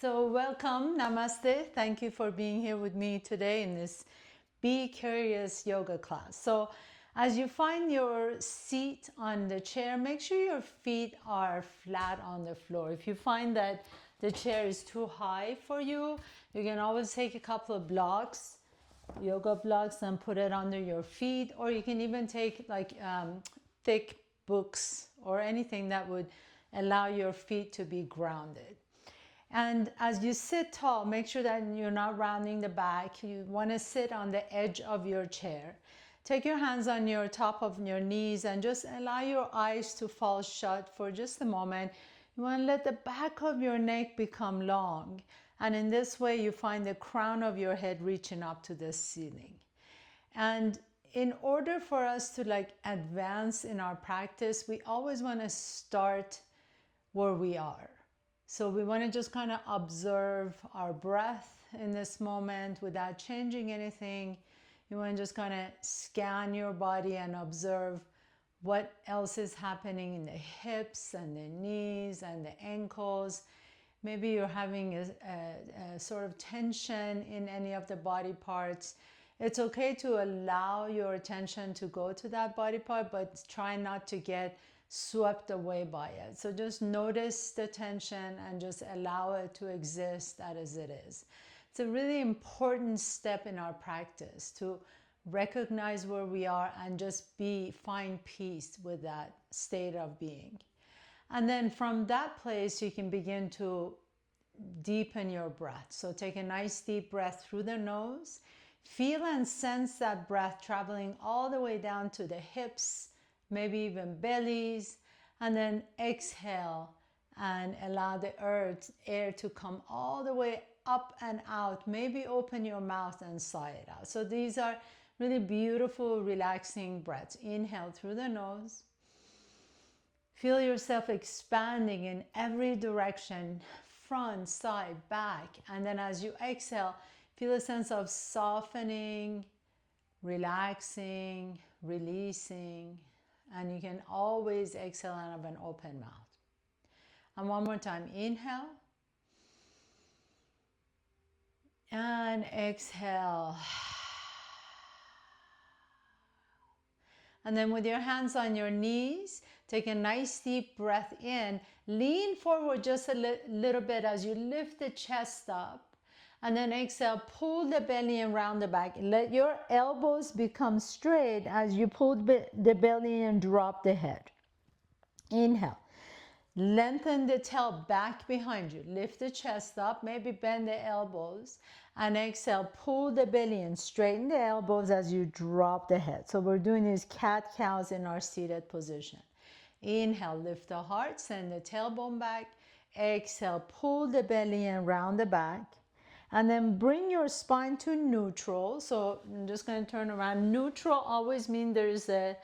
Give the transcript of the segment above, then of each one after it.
So, welcome, namaste. Thank you for being here with me today in this Be Curious yoga class. So, as you find your seat on the chair, make sure your feet are flat on the floor. If you find that the chair is too high for you, you can always take a couple of blocks, yoga blocks, and put it under your feet, or you can even take thick books or anything that would allow your feet to be grounded. And as you sit tall, make sure that you're not rounding the back. You want to sit on the edge of your chair. Take your hands on your top of your knees and just allow your eyes to fall shut for just a moment. You want to let the back of your neck become long. And in this way, you find the crown of your head reaching up to the ceiling. And in order for us to advance in our practice, we always want to start where we are. So we want to just kind of observe our breath in this moment without changing anything. You want to just kind of scan your body and observe what else is happening in the hips and the knees and the ankles. Maybe you're having a sort of tension in any of the body parts. It's okay to allow your attention to go to that body part, but try not to get swept away by it. So just notice the tension and just allow it to exist as it is. It's a really important step in our practice to recognize where we are and just find peace with that state of being. And then from that place, you can begin to deepen your breath. So take a nice deep breath through the nose. Feel and sense that breath traveling all the way down to the hips, maybe even bellies, and then exhale and allow the air to come all the way up and out. Maybe open your mouth and sigh it out. So these are really beautiful, relaxing breaths. Inhale through the nose. Feel yourself expanding in every direction, front, side, back. And then as you exhale, feel a sense of softening, relaxing, releasing. And you can always exhale out of an open mouth. And one more time, inhale. And exhale. And then with your hands on your knees, take a nice deep breath in. Lean forward just a little bit as you lift the chest up. And then exhale, pull the belly and round the back. Let your elbows become straight as you pull the belly and drop the head. Inhale. Lengthen the tail back behind you. Lift the chest up, maybe bend the elbows. And exhale, pull the belly and straighten the elbows as you drop the head. So we're doing these cat-cows in our seated position. Inhale, lift the heart, send the tailbone back. Exhale, pull the belly and round the back. And then bring your spine to neutral. So I'm just going to turn around. Neutral always means there's a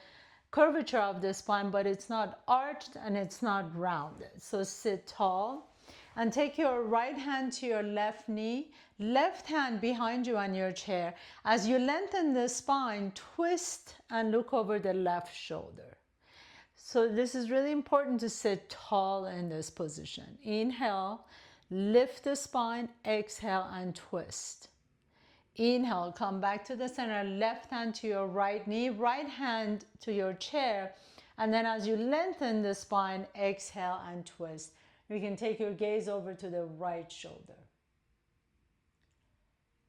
curvature of the spine, but it's not arched and it's not rounded. So sit tall and take your right hand to your left knee, left hand behind you on your chair. As you lengthen the spine, twist and look over the left shoulder. So this is really important to sit tall in this position. Inhale. Lift the spine, exhale, and twist. Inhale, come back to the center, left hand to your right knee, right hand to your chair. And then as you lengthen the spine, exhale and twist. You can take your gaze over to the right shoulder.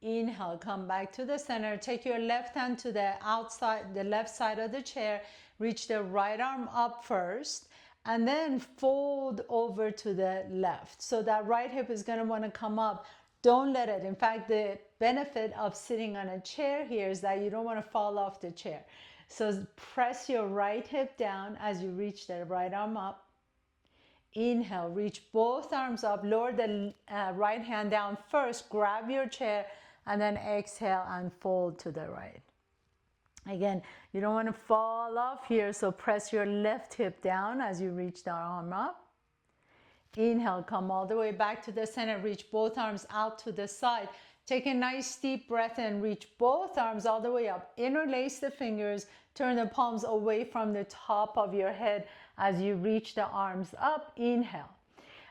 Inhale, come back to the center. Take your left hand to the outside, the left side of the chair. Reach the right arm up first. And then fold over to the left. So that right hip is going to want to come up. Don't let it. In fact, the benefit of sitting on a chair here is that you don't want to fall off the chair. So press your right hip down as you reach the right arm up. Inhale, reach both arms up. Lower the right hand down first. Grab your chair and then exhale and fold to the right. Again, you don't want to fall off here, so press your left hip down as you reach the arm up. Inhale, come all the way back to the center. Reach both arms out to the side. Take a nice deep breath and reach both arms all the way up. Interlace the fingers. Turn the palms away from the top of your head as you reach the arms up. Inhale.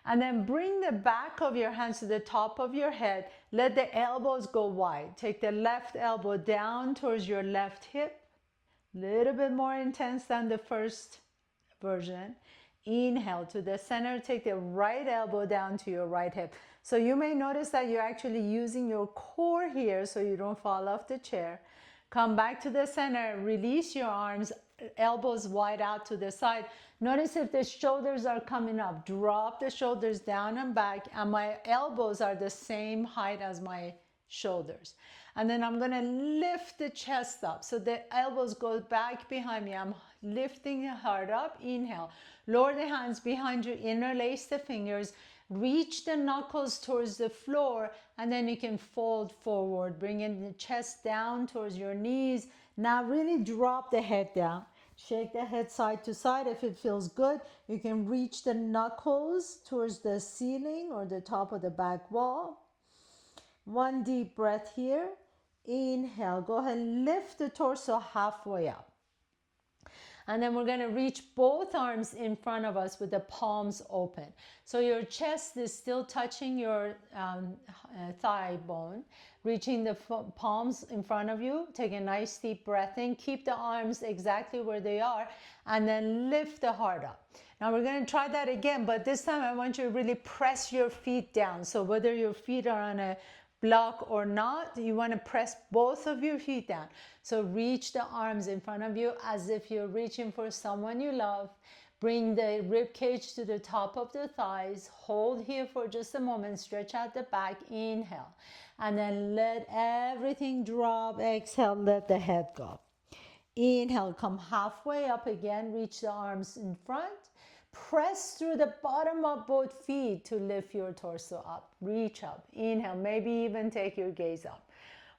And then bring the back of your hands to the top of your head. Let the elbows go wide. Take the left elbow down towards your left hip. Little bit more intense than the first version. Inhale to the center. Take the right elbow down to your right hip. So you may notice that you're actually using your core here so you don't fall off the chair. Come back to the center. Release your arms, elbows wide out to the side. Notice if the shoulders are coming up. Drop the shoulders down and back, and my elbows are the same height as my shoulders. And then I'm going to lift the chest up. So the elbows go back behind me. I'm lifting the heart up. Inhale. Lower the hands behind you. Interlace the fingers. Reach the knuckles towards the floor, and then you can fold forward, bringing the chest down towards your knees. Now really drop the head down. Shake the head side to side. If it feels good, you can reach the knuckles towards the ceiling or the top of the back wall. One deep breath here. Inhale. Go ahead and lift the torso halfway up. And then we're going to reach both arms in front of us with the palms open. So your chest is still touching your thigh bone. Reaching the palms in front of you. Take a nice deep breath in. Keep the arms exactly where they are. And then lift the heart up. Now we're going to try that again. But this time I want you to really press your feet down. So whether your feet are on a block or not, you want to press both of your feet down. So reach the arms in front of you as if you're reaching for someone you love. Bring the rib cage to the top of the thighs. Hold here for just a moment. Stretch out the back. Inhale. And then let everything drop. Exhale, let the head go. Inhale, come halfway up again. Reach the arms in front. Press through the bottom of both feet to lift your torso up. Reach up. Inhale. Maybe even take your gaze up.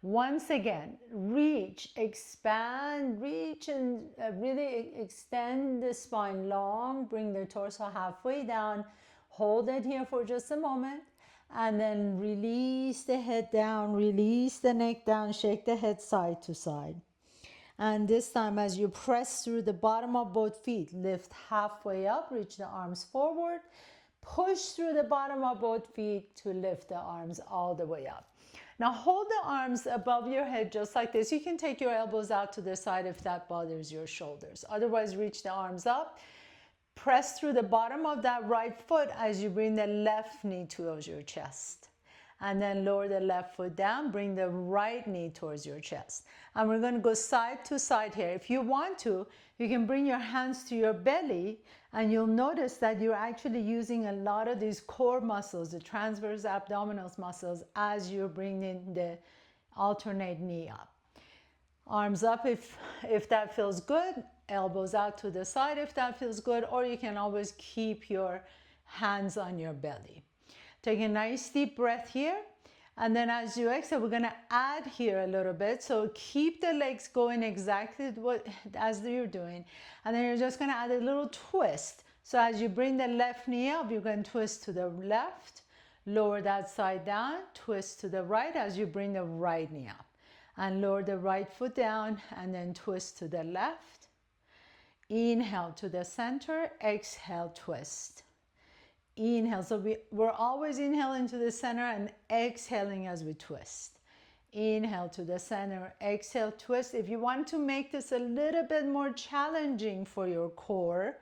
Once again, reach, expand, reach, and really extend the spine long. Bring the torso halfway down. Hold it here for just a moment. And then release the head down. Release the neck down. Shake the head side to side. And this time, as you press through the bottom of both feet, lift halfway up, reach the arms forward, push through the bottom of both feet to lift the arms all the way up. Now hold the arms above your head just like this. You can take your elbows out to the side if that bothers your shoulders. Otherwise, reach the arms up. Press through the bottom of that right foot as you bring the left knee towards your chest. And then lower the left foot down, bring the right knee towards your chest. And we're going to go side to side here. If you want to, you can bring your hands to your belly, and you'll notice that you're actually using a lot of these core muscles, the transverse abdominal muscles, as you're bringing the alternate knee up. Arms up if that feels good, elbows out to the side if that feels good, or you can always keep your hands on your belly. Take a nice deep breath here. And then as you exhale, we're going to add here a little bit. So keep the legs going exactly as you're doing. And then you're just going to add a little twist. So as you bring the left knee up, you're going to twist to the left. Lower that side down. Twist to the right as you bring the right knee up. And lower the right foot down and then twist to the left. Inhale to the center. Exhale, twist. Inhale. So we're always inhaling to the center and exhaling as we twist. Inhale to the center, exhale, twist. If you want to make this a little bit more challenging for your core,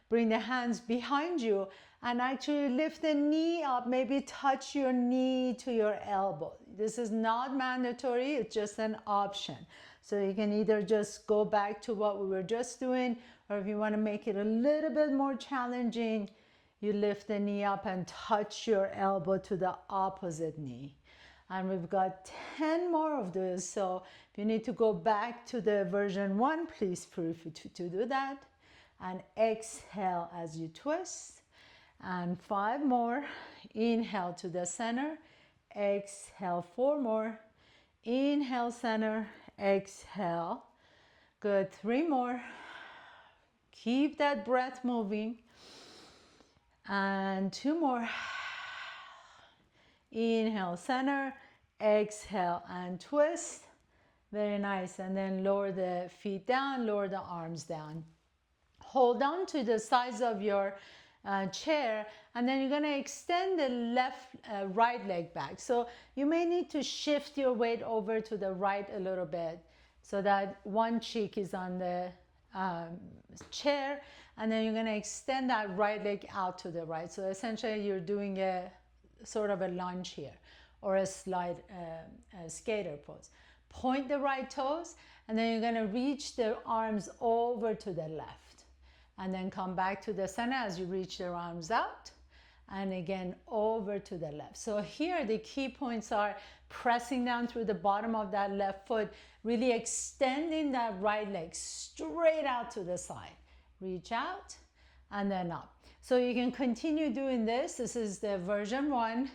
bring the hands behind you and actually lift the knee up. Maybe touch your knee to your elbow. This is not mandatory, it's just an option. So you can either just go back to what we were just doing, or if you want to make it a little bit more challenging, you lift the knee up and touch your elbow to the opposite knee. And we've got 10 more of those. So if you need to go back to the version 1, please feel free to do that. And exhale as you twist. And 5 more. Inhale to the center. Exhale, 4 more. Inhale, center. Exhale. Good. 3 more. Keep that breath moving. And 2 more. Inhale, center, exhale, and twist. Very nice. And then lower the feet down, lower the arms down. Hold on to the sides of your chair, and then you're going to extend the right leg back. So you may need to shift your weight over to the right a little bit so that one cheek is on the chair, and then you're going to extend that right leg out to the right. So essentially you're doing a sort of a lunge here, or a slide skater pose. Point the right toes, and then you're going to reach the arms over to the left, and then come back to the center as you reach the arms out, and again over to the left. So here the key points are pressing down through the bottom of that left foot, really extending that right leg straight out to the side. Reach out and then up. So you can continue doing this. This is the version 1.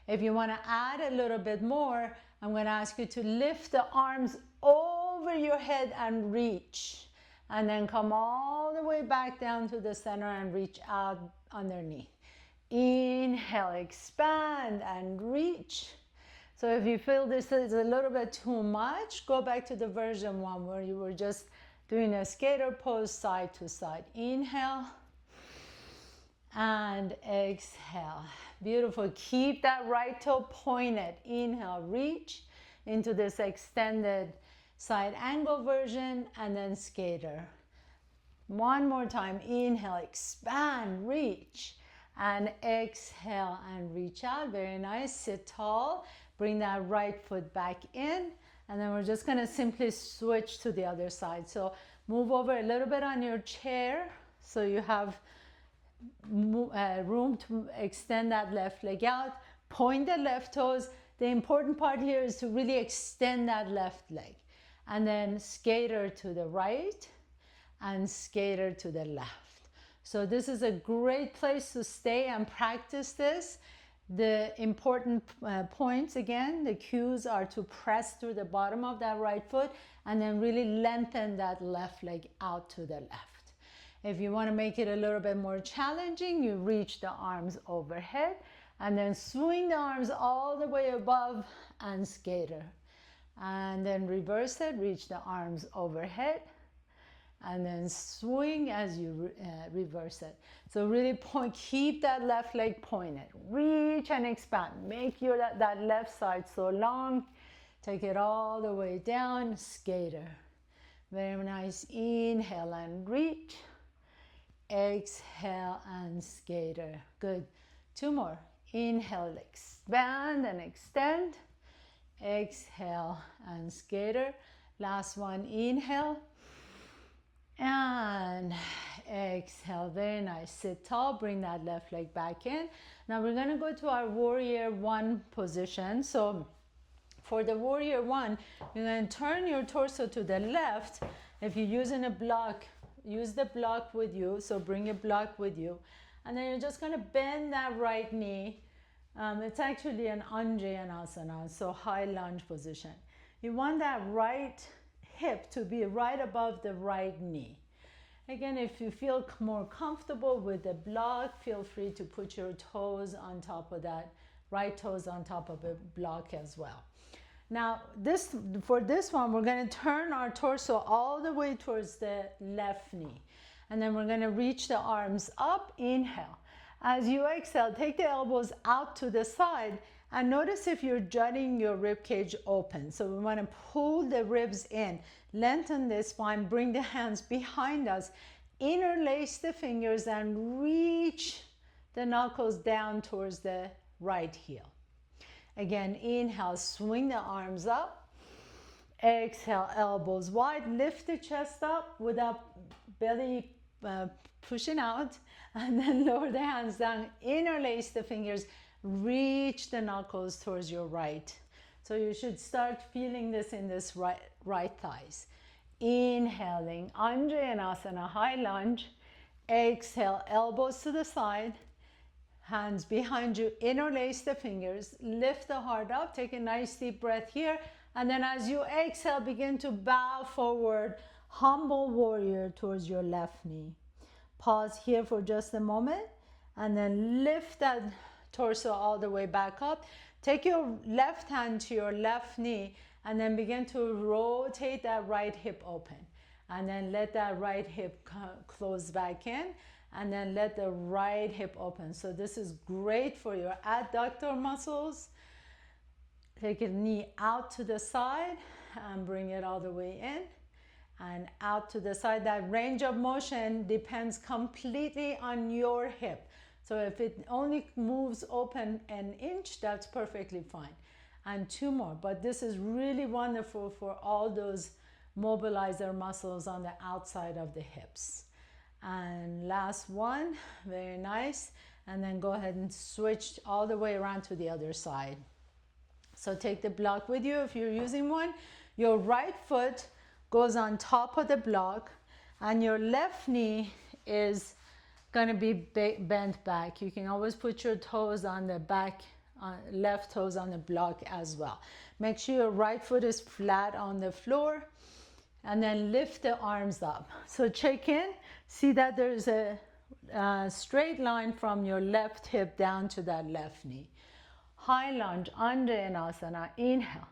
If you want to add a little bit more, I'm going to ask you to lift the arms over your head and reach, and then come all the way back down to the center and reach out underneath. Inhale, expand and reach. So if you feel this is a little bit too much, go back to the version 1 where you were just doing a skater pose side to side. Inhale and exhale. Beautiful. Keep that right toe pointed. Inhale, reach into this extended side angle version, and then skater. One more time. Inhale, expand, reach, and exhale and reach out. Very nice. Sit tall. Bring that right foot back in, and then we're just going to simply switch to the other side. So move over a little bit on your chair so you have room to extend that left leg out. Point the left toes. The important part here is to really extend that left leg, and then skater to the right and skater to the left. So this is a great place to stay and practice this. The important points, again, the cues are to press through the bottom of that right foot and then really lengthen that left leg out to the left. If you want to make it a little bit more challenging, you reach the arms overhead and then swing the arms all the way above and skater. And then reverse it, reach the arms overhead, and then swing as you reverse it. So really point, keep that left leg pointed. Reach and expand. Make that left side so long. Take it all the way down, skater. Very nice. Inhale and reach. Exhale and skater. Good. 2 more. Inhale, expand and extend. Exhale and skater. Last one. Inhale and exhale. Very nice. Sit tall. Bring that left leg back in. Now we're going to go to our warrior 1 position. So for the warrior 1, you're going to turn your torso to the left. If you're using a block, use the block with you. So bring a block with you. And then you're just going to bend that right knee. It's actually an Anjaneyasana, so high lunge position. You want that right hip to be right above the right knee. Again, if you feel more comfortable with the block, feel free to put your toes on top of that, right toes on top of the block as well. Now, for this one, we're going to turn our torso all the way towards the left knee. And then we're going to reach the arms up. Inhale. As you exhale, take the elbows out to the side and notice if you're jutting your rib cage open. So we want to pull the ribs in, lengthen the spine, bring the hands behind us, interlace the fingers and reach the knuckles down towards the right heel. Again, inhale, swing the arms up. Exhale, elbows wide, lift the chest up without belly pushing out, and then lower the hands down, interlace the fingers, reach the knuckles towards your right. So you should start feeling this in this right thighs. Inhaling, Anjaneyasana, high lunge. Exhale, elbows to the side, hands behind you, interlace the fingers, lift the heart up, take a nice deep breath here, and then as you exhale, begin to bow forward, humble warrior towards your left knee. Pause here for just a moment, and then lift that torso all the way back up. Take your left hand to your left knee, and then begin to rotate that right hip open. And then let that right hip close back in, and then let the right hip open. So this is great for your adductor muscles. Take a knee out to the side and bring it all the way in and out to the side. That range of motion depends completely on your hip. So if it only moves open an inch, that's perfectly fine. And 2 more, but this is really wonderful for all those mobilizer muscles on the outside of the hips. And last one, very nice. And then go ahead and switch all the way around to the other side. So take the block with you if you're using one. Your right foot goes on top of the block and your left knee is going to be bent back. You can always put your toes on the back, left toes on the block as well. Make sure your right foot is flat on the floor and then lift the arms up. So check in, see that there's a straight line from your left hip down to that left knee. High lunge, Anjaneyasana, inhale.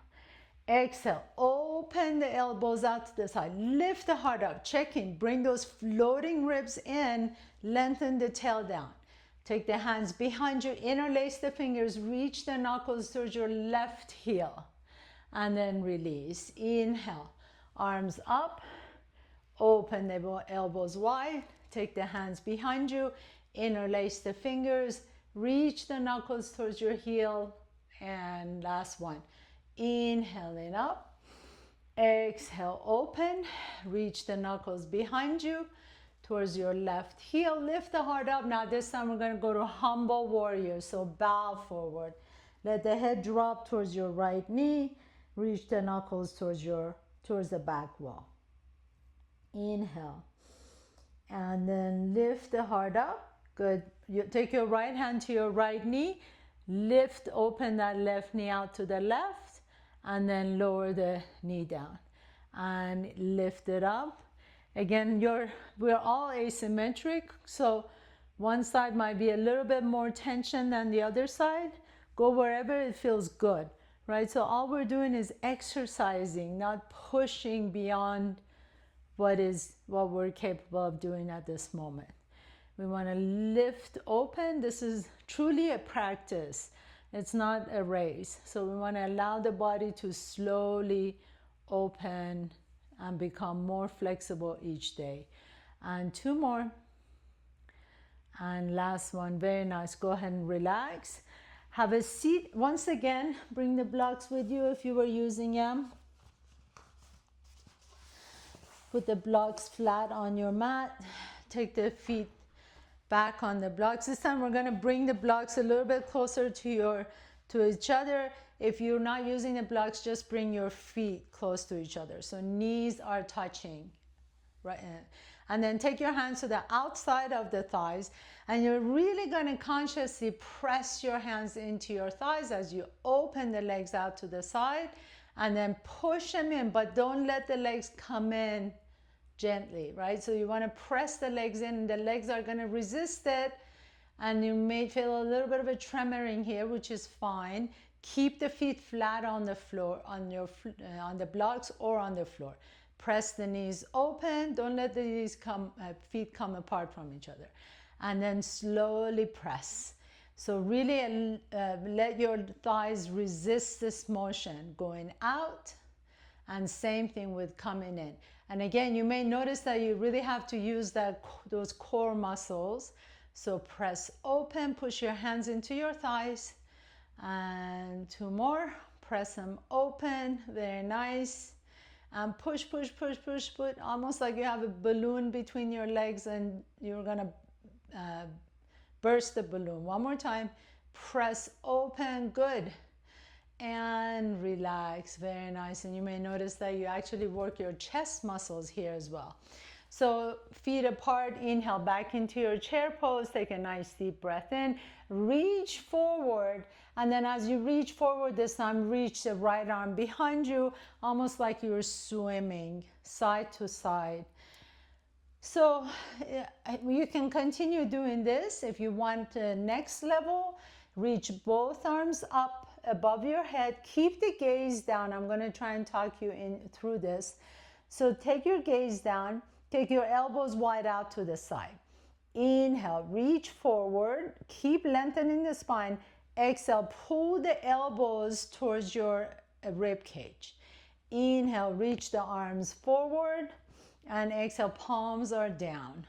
Exhale, open the elbows out to the side. Lift the heart up, check in. Bring those floating ribs in, lengthen the tail down. Take the hands behind you, interlace the fingers, reach the knuckles towards your left heel. And then release. Inhale, arms up, open the elbows wide. Take the hands behind you, interlace the fingers, reach the knuckles towards your heel, and last one. Inhaling up, exhale, open, reach the knuckles behind you towards your left heel, lift the heart up. Now this time we're going to go to humble warrior, so bow forward. Let the head drop towards your right knee, reach the knuckles towards the back wall. Inhale, and then lift the heart up. Good. You take your right hand to your right knee, lift, open that left knee out to the left, and then lower the knee down and lift it up. Again, we're all asymmetric, so one side might be a little bit more tension than the other side. Go wherever it feels good, right? So all we're doing is exercising, not pushing beyond what we're capable of doing at this moment. We want to lift open. This is truly a practice. It's not a race. So we want to allow the body to slowly open and become more flexible each day. And 2 more. And last one, very nice. Go ahead and relax. Have a seat. Once again, bring the blocks with you if you were using them. Put the blocks flat on your mat. Take the feet back on the blocks. This time we're going to bring the blocks a little bit closer to each other. If you're not using the blocks, just bring your feet close to each other. So knees are touching, right? And then take your hands to the outside of the thighs, and you're really going to consciously press your hands into your thighs as you open the legs out to the side, and then push them in, but don't let the legs come in gently, right? So you want to press the legs in. The legs are going to resist it, and you may feel a little bit of a tremoring here, which is fine. Keep the feet flat on the floor, on the blocks or on the floor. Press the knees open. Don't let the feet come apart from each other, and then slowly press. So really let your thighs resist this motion going out, and same thing with coming in. And again, you may notice that you really have to use those core muscles. So press open, push your hands into your thighs, and 2 more. Press them open, very nice. And push, push, push, push, push, almost like you have a balloon between your legs and you're gonna burst the balloon. 1 more time. Press open, good. And relax, very nice. And you may notice that you actually work your chest muscles here as well. So feet apart, inhale back into your chair pose. Take a nice deep breath in, reach forward, and then as you reach forward this time, reach the right arm behind you, almost like you're swimming side to side. So you can continue doing this. If you want the next level, reach both arms up above your head. Keep the gaze down. I'm going to try and talk you through this. So take your gaze down. Take your elbows wide out to the side. Inhale, reach forward, keep lengthening the spine. Exhale, pull the elbows towards your rib cage. Inhale, reach the arms forward, and exhale, palms are down.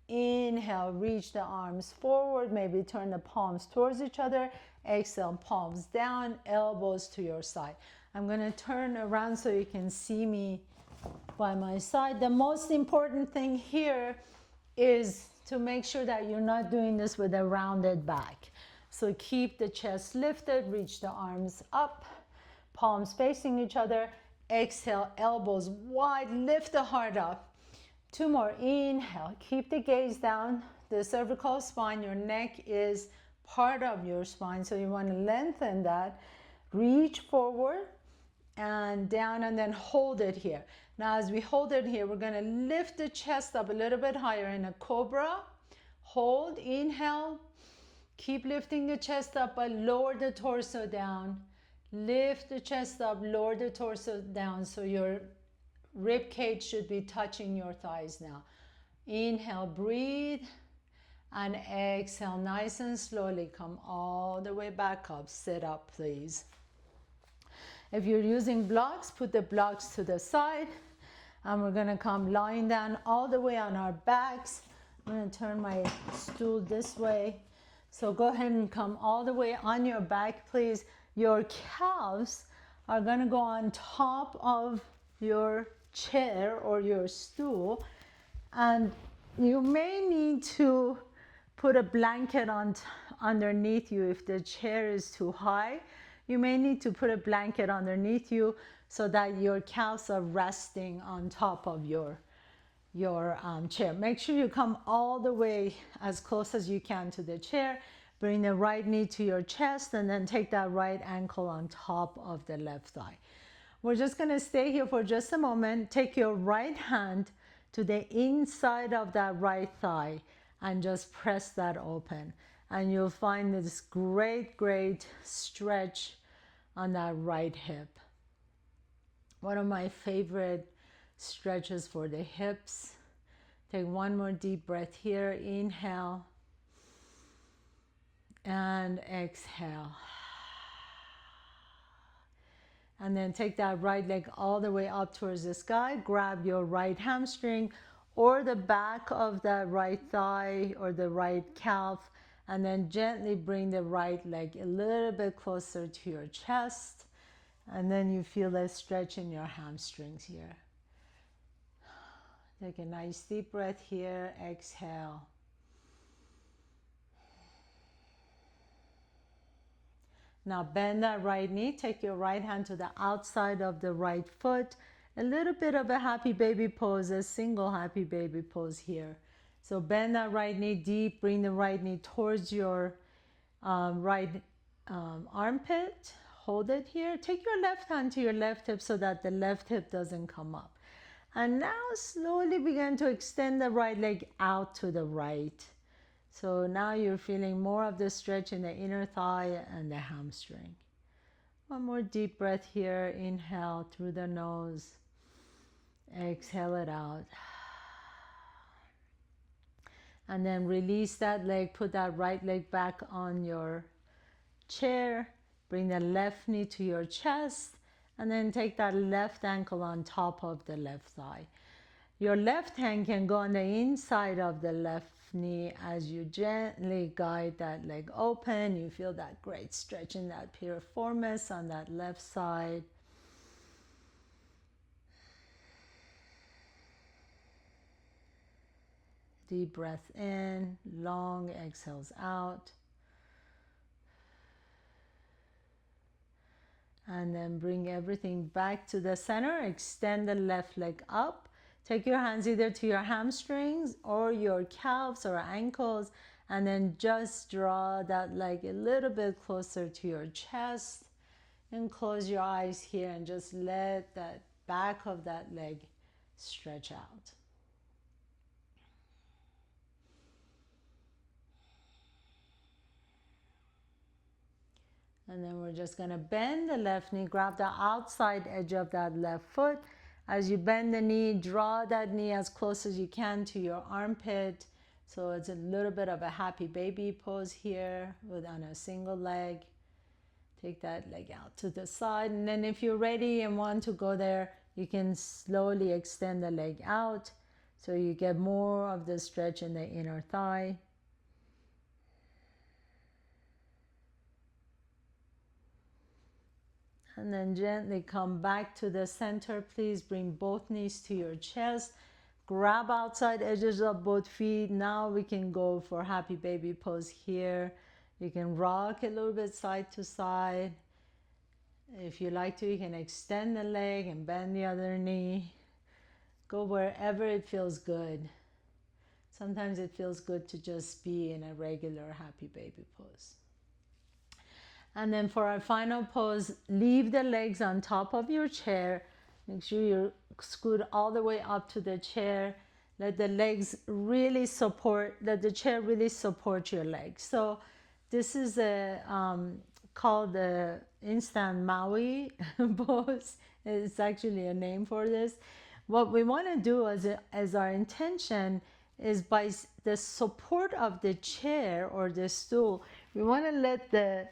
Inhale, reach the arms forward, maybe turn the palms towards each other. Exhale, palms down, elbows to your side. I'm gonna turn around so you can see me by my side. The most important thing here is to make sure that you're not doing this with a rounded back. So keep the chest lifted, reach the arms up, palms facing each other. Exhale, elbows wide, lift the heart up. 2 more, inhale, keep the gaze down. The cervical spine, your neck is part of your spine, so you want to lengthen that. Reach forward and down, and then hold it here. Now as we hold it here, we're going to lift the chest up a little bit higher in a cobra. Hold, inhale, keep lifting the chest up, but lower the torso down. Lift the chest up, lower the torso down, so your rib cage should be touching your thighs now. Inhale, breathe, and exhale, nice and slowly come all the way back up. Sit up, please. If you're using blocks, put the blocks to the side, and we're gonna come lying down all the way on our backs. I'm gonna turn my stool this way. So go ahead and come all the way on your back, please. Your calves are gonna go on top of your chair or your stool, and you may need to put a blanket on underneath you. If the chair is too high, you may need to put a blanket underneath you so that your calves are resting on top of your chair. Make sure you come all the way as close as you can to the chair. Bring the right knee to your chest, and then take that right ankle on top of the left thigh. We're just gonna stay here for just a moment. Take your right hand to the inside of that right thigh and just press that open. And you'll find this great stretch on that right hip. One of my favorite stretches for the hips. Take one more deep breath here. Inhale and exhale. And then take that right leg all the way up towards the sky. Grab your right hamstring or the back of that right thigh or the right calf, and then gently bring the right leg a little bit closer to your chest. And then you feel a stretch in your hamstrings here. Take a nice deep breath here. Exhale. Now bend that right knee, take your right hand to the outside of the right foot. A little bit of a happy baby pose, a single happy baby pose here. So bend that right knee deep, bring the right knee towards your right armpit. Hold it here. Take your left hand to your left hip so that the left hip doesn't come up. And now slowly begin to extend the right leg out to the right. So now you're feeling more of the stretch in the inner thigh and the hamstring. One more deep breath here. Inhale through the nose. Exhale it out. And then release that leg. Put that right leg back on your chair. Bring the left knee to your chest. And then take that left ankle on top of the left thigh. Your left hand can go on the inside of the left knee as you gently guide that leg open. You feel that great stretch in that piriformis on that left side. Deep breath in, long exhales out. And then bring everything back to the center. Extend the left leg up. Take your hands either to your hamstrings or your calves or ankles, and then just draw that leg a little bit closer to your chest. And close your eyes here and just let that back of that leg stretch out. And then we're just gonna bend the left knee, grab the outside edge of that left foot. As you bend the knee, draw that knee as close as you can to your armpit So it's a little bit of a happy baby pose here with on a single leg. Take that leg out to the side, and then if you're ready and want to go there, you can slowly extend the leg out so you get more of the stretch in the inner thigh. And then gently come back to the center. Please bring both knees to your chest. Grab outside edges of both feet. Now we can go for happy baby pose here. You can rock a little bit side to side. If you like to, you can extend the leg and bend the other knee. Go wherever it feels good. Sometimes it feels good to just be in a regular happy baby pose. And then for our final pose, leave the legs on top of your chair. Make sure you scoot all the way up to the chair. Let the legs really support, let the chair really support your legs. So this is called the instant Maui pose. It's actually a name for this. What we want to do as our intention is by the support of the chair or the stool, we want to let the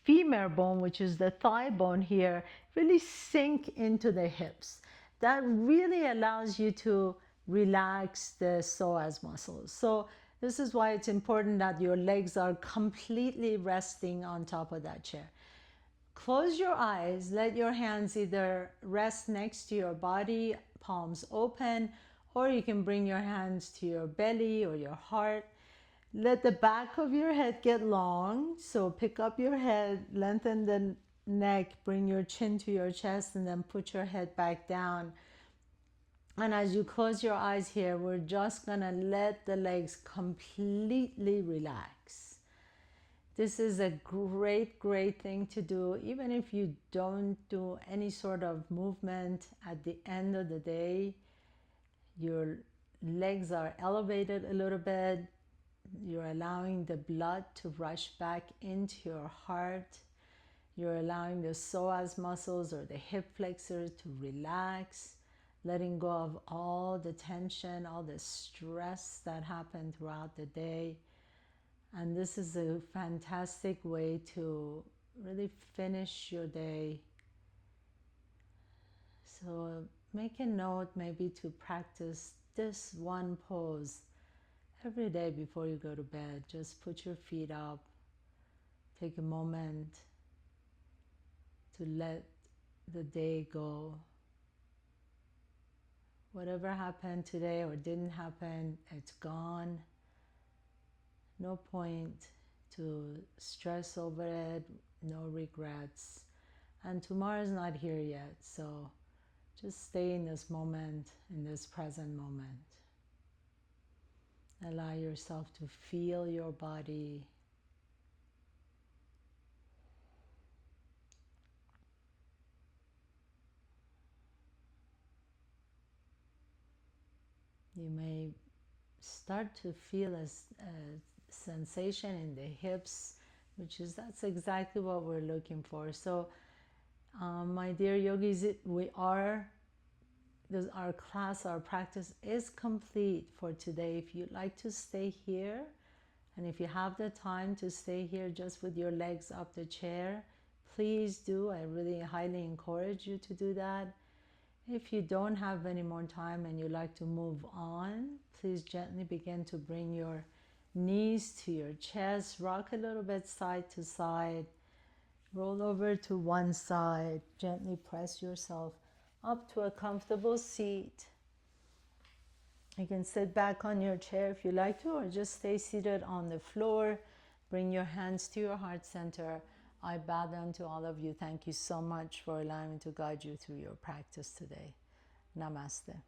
femur bone, which is the thigh bone here, really sink into the hips. That really allows you to relax the psoas muscles. So this is why it's important that your legs are completely resting on top of that chair. Close your eyes, let your hands either rest next to your body, palms open, or you can bring your hands to your belly or your heart. Let the back of your head get long. So pick up your head, lengthen the neck, bring your chin to your chest, and then put your head back down. And as you close your eyes here, we're just gonna let the legs completely relax. This is a great, great thing to do. Even if you don't do any sort of movement, at the end of the day, your legs are elevated a little bit. You're allowing the blood to rush back into your heart. You're allowing the psoas muscles or the hip flexors to relax, letting go of all the tension, all the stress that happened throughout the day. And this is a fantastic way to really finish your day. So make a note maybe to practice this one pose every day before you go to bed. Just put your feet up. Take a moment to let the day go. Whatever happened today or didn't happen, it's gone. No point to stress over it, no regrets. And tomorrow's not here yet, so just stay in this moment, in this present moment. Allow yourself to feel your body. You may start to feel a sensation in the hips, that's exactly what we're looking for. So my dear yogis, our class, our practice is complete for today. If you'd like to stay here, and if you have the time to stay here just with your legs up the chair, please do. I really highly encourage you to do that. If you don't have any more time and you'd like to move on, please gently begin to bring your knees to your chest, rock a little bit side to side, roll over to one side, gently press yourself up to a comfortable seat. You can sit back on your chair if you like to, or just stay seated on the floor. Bring your hands to your heart center. I bow down to all of you. Thank you so much for allowing me to guide you through your practice today. Namaste.